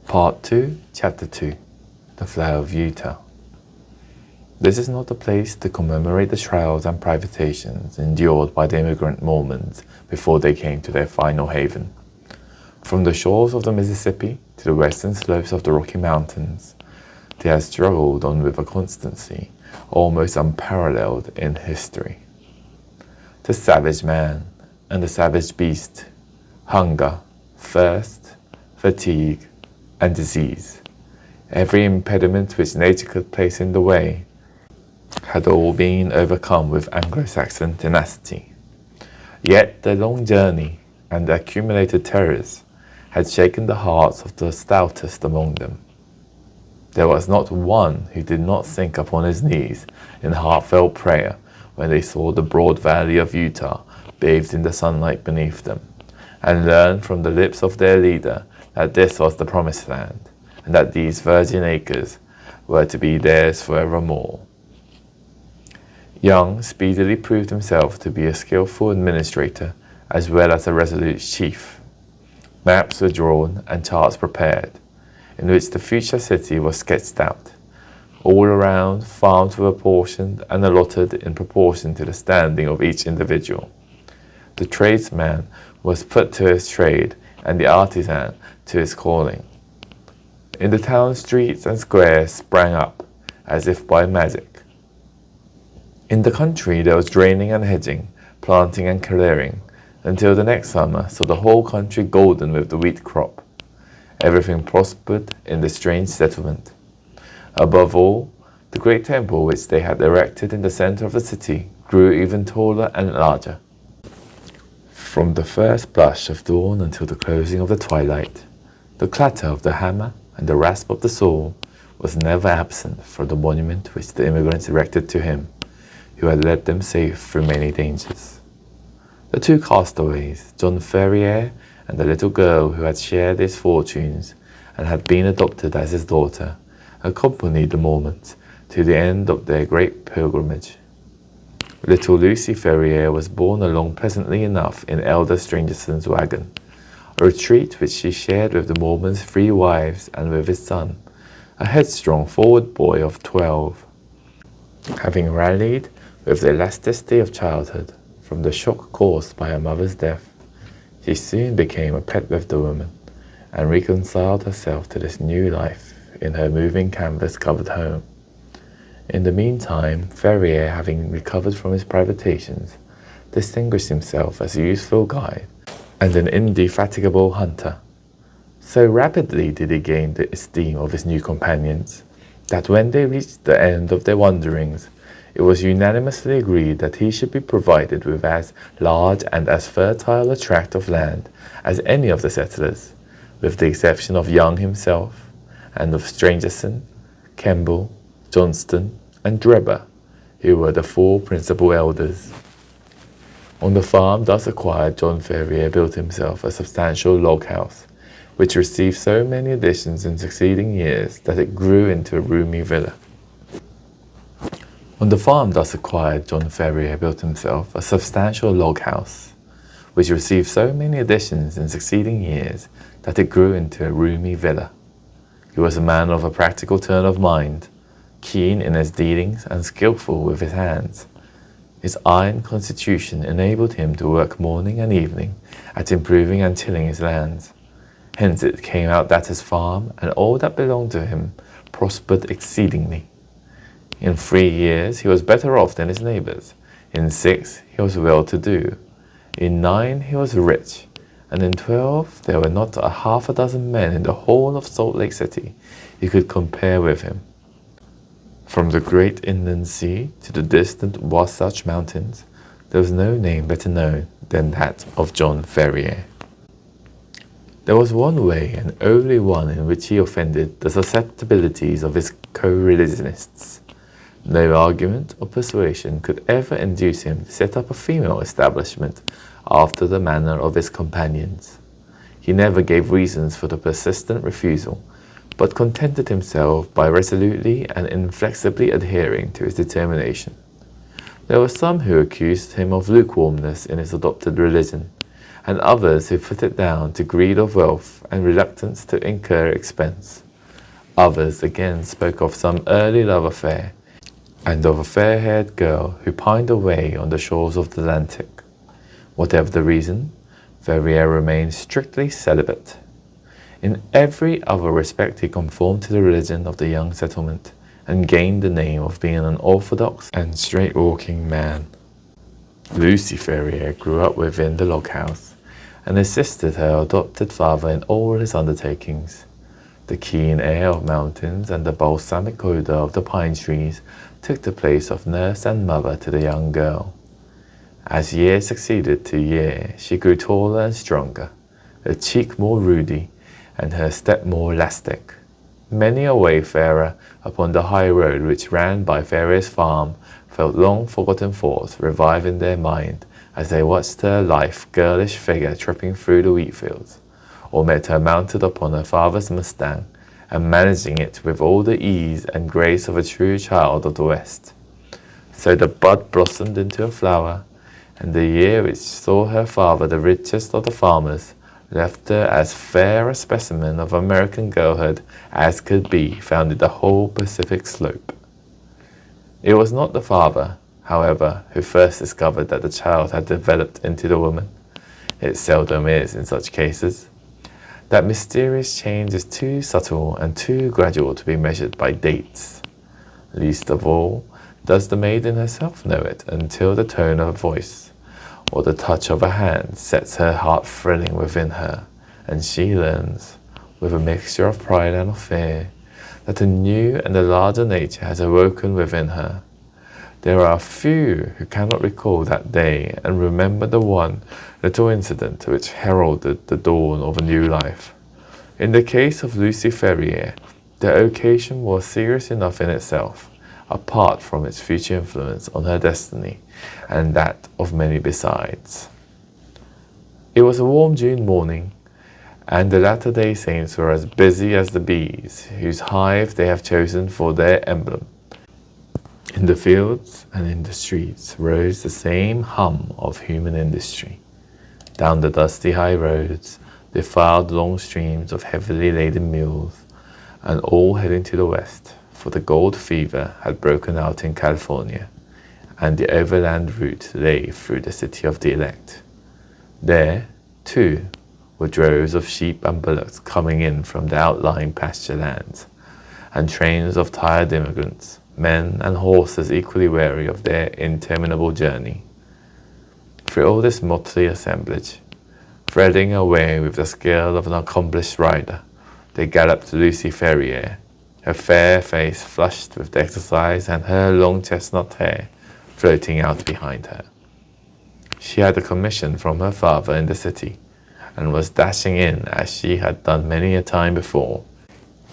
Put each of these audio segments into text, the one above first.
Part 2, Chapter 2, The Flower of Utah. This is not a place to commemorate the trials and privations endured by the immigrant Mormons before they came to their final haven. From the shores of the Mississippi to the western slopes of the Rocky Mountains, they have struggled on with a constancy almost unparalleled in history. The savage man and the savage beast, hunger, thirst, fatigue, and disease, every impediment which nature could place in the way, had all been overcome with Anglo-Saxon tenacity. Yet the long journey and the accumulated terrors had shaken the hearts of the stoutest among them. There was not one who did not sink upon his knees in heartfelt prayer when they saw the broad valley of Utah bathed in the sunlight beneath them, and learned from the lips of their leader that this was the promised land, and that these virgin acres were to be theirs forevermore. Young speedily proved himself to be a skillful administrator as well as a resolute chief. Maps were drawn and charts prepared, in which the future city was sketched out. All around, farms were apportioned and allotted in proportion to the standing of each individual. The tradesman was put to his trade, and the artisan to his calling. In the town streets and squares sprang up, as if by magic. In the country there was draining and hedging, planting and clearing, until the next summer saw the whole country golden with the wheat crop. Everything prospered in the strange settlement. Above all, the great temple which they had erected in the center of the city grew even taller and larger. From the first blush of dawn until the closing of the twilight, the clatter of the hammer and the rasp of the saw was never absent from the monument which the immigrants erected to him, who had led them safe through many dangers. The two castaways, John Ferrier and the little girl who had shared his fortunes and had been adopted as his daughter, accompanied the Mormons to the end of their great pilgrimage. Little Lucy Ferrier was borne along pleasantly enough in Elder Strangerson's wagon, a retreat which she shared with the Mormon's 3 wives and with his son, a headstrong forward boy of 12. Having rallied with the elasticity of childhood from the shock caused by her mother's death, she soon became a pet with the woman and reconciled herself to this new life in her moving canvas-covered home. In the meantime, Ferrier, having recovered from his privations, distinguished himself as a useful guide and an indefatigable hunter. So rapidly did he gain the esteem of his new companions, that when they reached the end of their wanderings, it was unanimously agreed that he should be provided with as large and as fertile a tract of land as any of the settlers, with the exception of Young himself, and of Strangerson, Kemble, Johnston, and Drebber, who were the 4 principal elders. On the farm thus acquired, John Ferrier built himself a substantial log house, which received so many additions in succeeding years that it grew into a roomy villa. On the farm thus acquired, John Ferrier built himself a substantial log house, which received so many additions in succeeding years that it grew into a roomy villa. He was a man of a practical turn of mind, keen in his dealings and skillful with his hands. His iron constitution enabled him to work morning and evening at improving and tilling his lands. Hence it came out that his farm and all that belonged to him prospered exceedingly. In 3 years he was better off than his neighbors. In 6 he was well-to-do. In 9 he was rich. And in 12 there were not a half a dozen men in the whole of Salt Lake City who could compare with him. From the great inland sea to the distant Wasatch Mountains, there was no name better known than that of John Ferrier. There was one way, and only one, in which he offended the susceptibilities of his co-religionists. No argument or persuasion could ever induce him to set up a female establishment after the manner of his companions. He never gave reasons for the persistent refusal, but contented himself by resolutely and inflexibly adhering to his determination. There were some who accused him of lukewarmness in his adopted religion, and others who put it down to greed of wealth and reluctance to incur expense. Others again spoke of some early love affair, and of a fair-haired girl who pined away on the shores of the Atlantic. Whatever the reason, Ferrier remained strictly celibate. In every other respect he conformed to the religion of the young settlement, and gained the name of being an orthodox and straight-walking man. Lucy Ferrier grew up within the log house, and assisted her adopted father in all his undertakings. The keen air of mountains and the balsamic odour of the pine trees took the place of nurse and mother to the young girl. As year succeeded to year, she grew taller and stronger, her cheek more ruddy, and her step more elastic. Many a wayfarer upon the high road which ran by Ferrier's farm felt long-forgotten thoughts revive in their mind as they watched her lithe, girlish figure tripping through the wheat fields, or met her mounted upon her father's Mustang, and managing it with all the ease and grace of a true child of the West. So the bud blossomed into a flower, and the year which saw her father the richest of the farmers left her as fair a specimen of American girlhood as could be found in the whole Pacific slope. It was not the father, however, who first discovered that the child had developed into the woman. It seldom is in such cases. That mysterious change is too subtle and too gradual to be measured by dates. Least of all does the maiden herself know it until the tone of her voice or the touch of a hand sets her heart thrilling within her, and she learns, with a mixture of pride and of fear, that a new and a larger nature has awoken within her. There are few who cannot recall that day and remember the one little incident which heralded the dawn of a new life. In the case of Lucy Ferrier, the occasion was serious enough in itself, apart from its future influence on her destiny and that of many besides. It was a warm June morning, and the Latter-day Saints were as busy as the bees, whose hive they have chosen for their emblem. In the fields and in the streets rose the same hum of human industry. Down the dusty high roads defiled long streams of heavily laden mules, and all heading to the west, for the gold fever had broken out in California, and the overland route lay through the city of the elect. There, too, were droves of sheep and bullocks coming in from the outlying pasture lands, and trains of tired immigrants, men and horses equally weary of their interminable journey. Through all this motley assemblage, threading a way with the skill of an accomplished rider, they galloped Lucy Ferrier, her fair face flushed with exercise and her long chestnut hair floating out behind her. She had a commission from her father in the city, and was dashing in as she had done many a time before,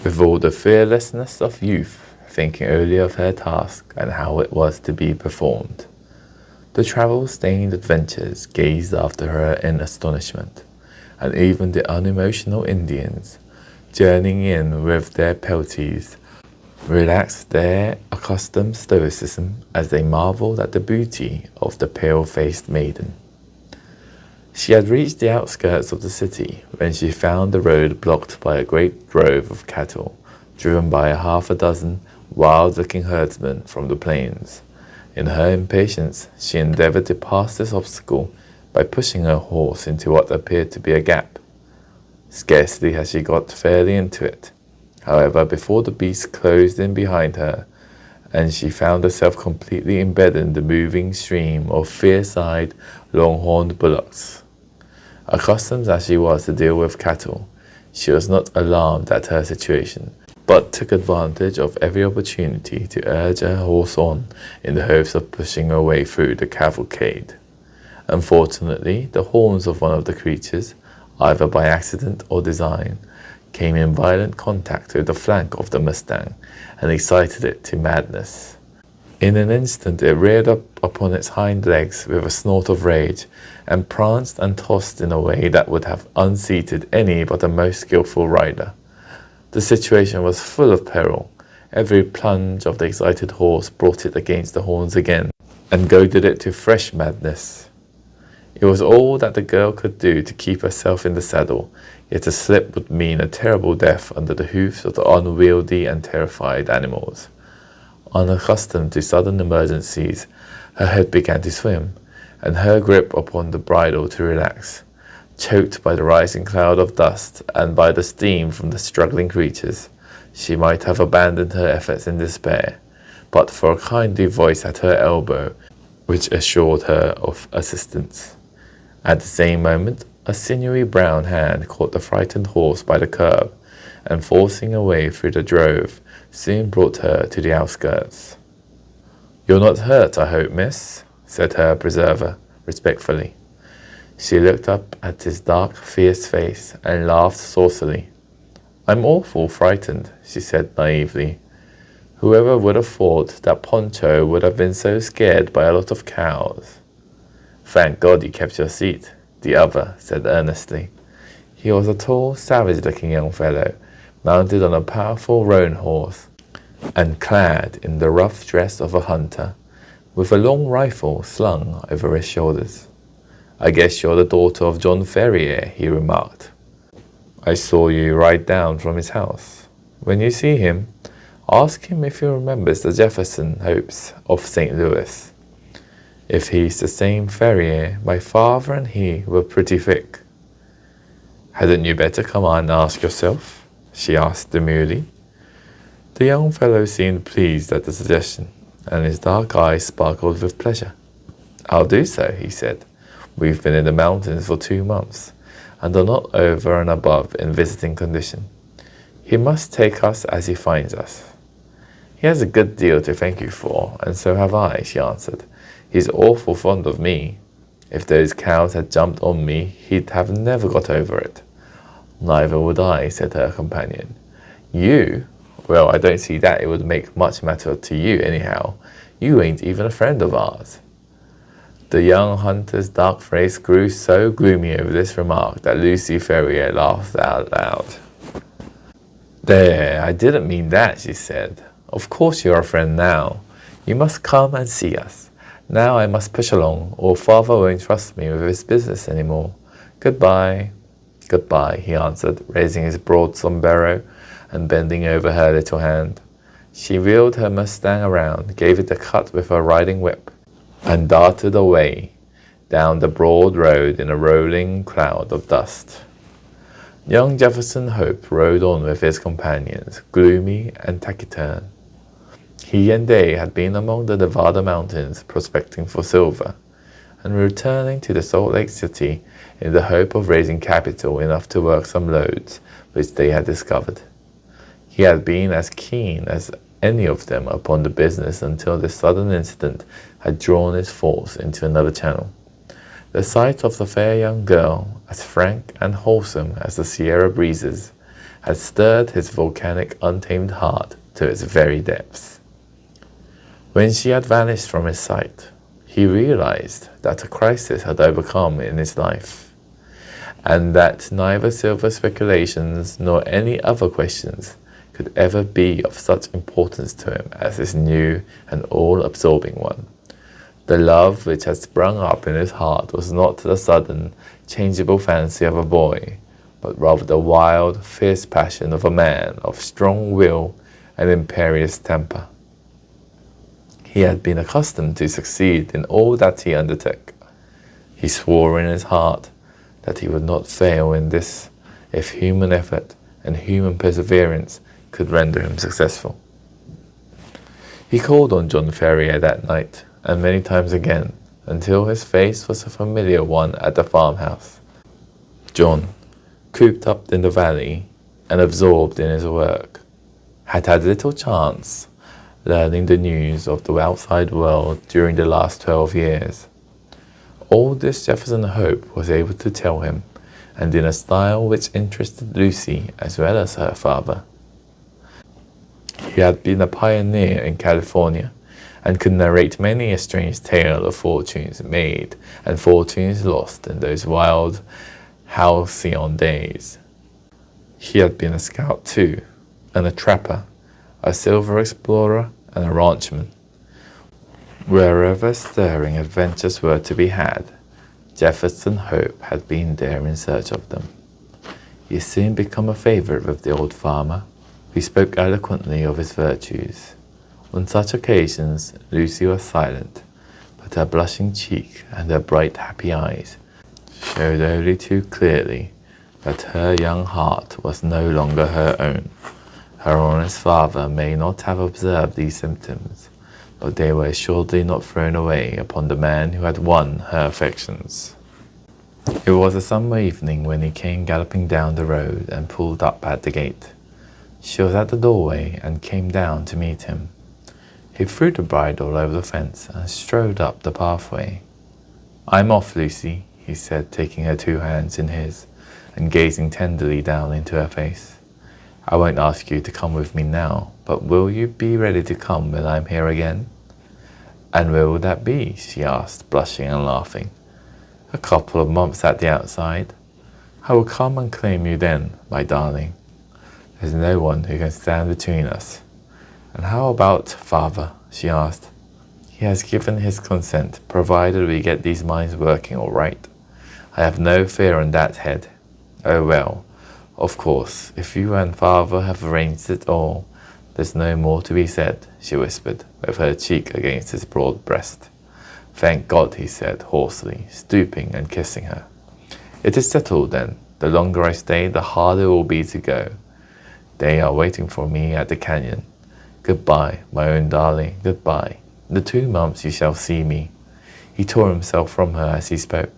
with all the fearlessness of youth, thinking only of her task and how it was to be performed. The travel-stained adventurers gazed after her in astonishment, and even the unemotional Indians, journeying in with their pelties, relaxed their accustomed stoicism as they marveled at the beauty of the pale-faced maiden. She had reached the outskirts of the city when she found the road blocked by a great drove of cattle, driven by half a dozen wild-looking herdsmen from the plains. In her impatience, she endeavored to pass this obstacle by pushing her horse into what appeared to be a gap. Scarcely had she got fairly into it, however, before the beast closed in behind her, and she found herself completely embedded in the moving stream of fierce-eyed, long-horned bullocks. Accustomed as she was to deal with cattle, she was not alarmed at her situation, but took advantage of every opportunity to urge her horse on in the hopes of pushing her way through the cavalcade. Unfortunately, the horns of one of the creatures, either by accident or design, came in violent contact with the flank of the Mustang and excited it to madness. In an instant it reared up upon its hind legs with a snort of rage, and pranced and tossed in a way that would have unseated any but a most skillful rider. The situation was full of peril. Every plunge of the excited horse brought it against the horns again, and goaded it to fresh madness. It was all that the girl could do to keep herself in the saddle, yet a slip would mean a terrible death under the hoofs of the unwieldy and terrified animals. Unaccustomed to sudden emergencies, her head began to swim, and her grip upon the bridle to relax. Choked by the rising cloud of dust and by the steam from the struggling creatures, she might have abandoned her efforts in despair, but for a kindly voice at her elbow, which assured her of assistance. At the same moment, a sinewy brown hand caught the frightened horse by the curb, and forcing a way through the drove, soon brought her to the outskirts. "You're not hurt, I hope, miss," said her preserver, respectfully. She looked up at his dark, fierce face and laughed saucily. "I'm awful frightened," she said naively. "Whoever would have thought that Poncho would have been so scared by a lot of cows?" "Thank God you kept your seat," the other said earnestly. He was a tall, savage-looking young fellow, mounted on a powerful roan horse, and clad in the rough dress of a hunter, with a long rifle slung over his shoulders. "I guess you're the daughter of John Ferrier," he remarked. "I saw you ride down from his house. When you see him, ask him if he remembers the Jefferson Hopes of St. Louis. If he's the same Ferrier, my father and he were pretty thick." "Hadn't you better come on and ask yourself?" she asked demurely. The young fellow seemed pleased at the suggestion, and his dark eyes sparkled with pleasure. "I'll do so," he said. "We've been in the mountains for 2 months, and are not over and above in visiting condition. He must take us as he finds us." "He has a good deal to thank you for, and so have I," she answered. "He's awful fond of me. If those cows had jumped on me, he'd have never got over it." "Neither would I," said her companion. "You? Well, I don't see that it would make much matter to you anyhow. You ain't even a friend of ours." The young hunter's dark face grew so gloomy over this remark that Lucy Ferrier laughed out loud. "There, I didn't mean that," she said. "Of course you're a friend now. You must come and see us. Now I must push along, or father won't trust me with his business anymore. Goodbye." "Goodbye," he answered, raising his broad sombrero and bending over her little hand. She wheeled her Mustang around, gave it a cut with her riding whip, and darted away down the broad road in a rolling cloud of dust. Young Jefferson Hope rode on with his companions, gloomy and taciturn. He and they had been among the Nevada mountains prospecting for silver, and returning to the Salt Lake City in the hope of raising capital enough to work some lodes which they had discovered. He had been as keen as any of them upon the business until this sudden incident had drawn his thoughts into another channel. The sight of the fair young girl, as frank and wholesome as the Sierra breezes, had stirred his volcanic, untamed heart to its very depths. When she had vanished from his sight, he realized that a crisis had overcome in his life, and that neither silver speculations nor any other questions could ever be of such importance to him as this new and all-absorbing one. The love which had sprung up in his heart was not the sudden, changeable fancy of a boy, but rather the wild, fierce passion of a man of strong will and imperious temper. He had been accustomed to succeed in all that he undertook. He swore in his heart that he would not fail in this if human effort and human perseverance could render him successful. He called on John Ferrier that night, and many times again, until his face was a familiar one at the farmhouse. John, cooped up in the valley and absorbed in his work, had had little chance learning the news of the outside world during the last 12 years. All this Jefferson Hope was able to tell him, and in a style which interested Lucy as well as her father. He had been a pioneer in California, and could narrate many a strange tale of fortunes made and fortunes lost in those wild, halcyon days. He had been a scout too, and a trapper, a silver explorer, and a ranchman. Wherever stirring adventures were to be had, Jefferson Hope had been there in search of them. He had soon become a favourite with the old farmer, who spoke eloquently of his virtues. On such occasions, Lucy was silent, but her blushing cheek and her bright, happy eyes showed only too clearly that her young heart was no longer her own. Her honest father may not have observed these symptoms, but they were assuredly not thrown away upon the man who had won her affections. It was a summer evening when he came galloping down the road and pulled up at the gate. She was at the doorway and came down to meet him. He threw the bridle over the fence and strode up the pathway. "I'm off, Lucy," he said, taking her 2 hands in his and gazing tenderly down into her face. "I won't ask you to come with me now, but will you be ready to come when I'm here again?" "And where will that be?" she asked, blushing and laughing. "A couple of months at the outside. I will come and claim you then, my darling. There's no one who can stand between us." "And how about father?" she asked. "He has given his consent, provided we get these mines working all right. I have no fear on that head." "Oh well, of course, if you and father have arranged it all, there's no more to be said," she whispered, with her cheek against his broad breast. "Thank God," he said hoarsely, stooping and kissing her. "It is settled then. The longer I stay, the harder it will be to go. They are waiting for me at the canyon. Goodbye, my own darling, goodbye. In the 2 months you shall see me." He tore himself from her as he spoke,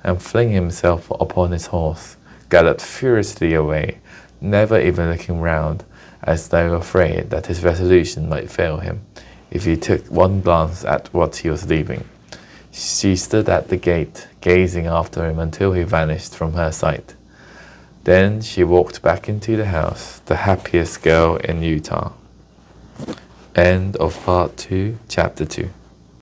and flinging himself upon his horse, galloped furiously away, never even looking round, as though afraid that his resolution might fail him if he took one glance at what he was leaving. She stood at the gate, gazing after him until he vanished from her sight. Then she walked back into the house, the happiest girl in Utah. End of part 2, chapter 2.